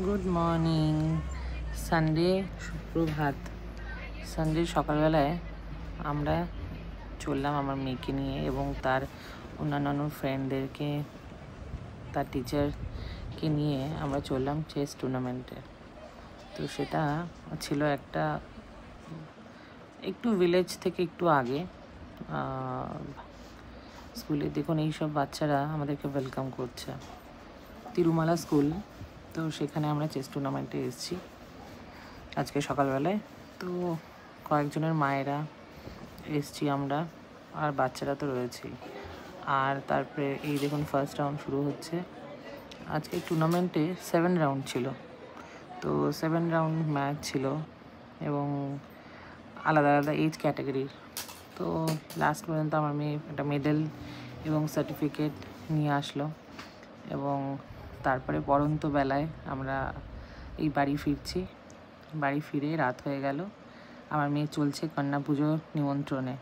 Good morning. Sunday সুপ্রভাত। Sunday সকালবেলায় আমরা চললাম আমার মেয়েকে নিয়ে এবং তার অন্যান্য ফ্রেন্ডদেরকে, তার টিচারকে নিয়ে আমরা চললাম চেস টুর্নামেন্টে। তো সেটা ছিল একটু ভিলেজ থেকে একটু আগে স্কুলে। দেখুন এইসব বাচ্চারা আমাদেরকে ওয়েলকাম করছে, তিরুমালা স্কুল। তো সেখানে আমরা চেস টুর্নামেন্টে এসেছি আজকে সকালবেলায়। তো কয়েকজনের মায়েরা এসছি আমরা, আর বাচ্চারা তো রয়েছেই। আর তারপরে এই দেখুন ফার্স্ট রাউন্ড শুরু হচ্ছে। আজকে টুর্নামেন্টে 7 রাউন্ড ছিল, তো 7 রাউন্ড ম্যাচ ছিল এবং আলাদা আলাদা এজ ক্যাটাগরির। তো লাস্ট পর্যন্ত আমার মেয়ে একটা মেডেল এবং সার্টিফিকেট নিয়ে আসলো এবং তারপরে পড়ন্ত বেলায় আমরা এই বাড়ি ফিরছি। বাড়ি ফিরে রাত হয়ে গেল। আমার মেয়ে চলছে কন্যা পুজোর নিমন্ত্রণে।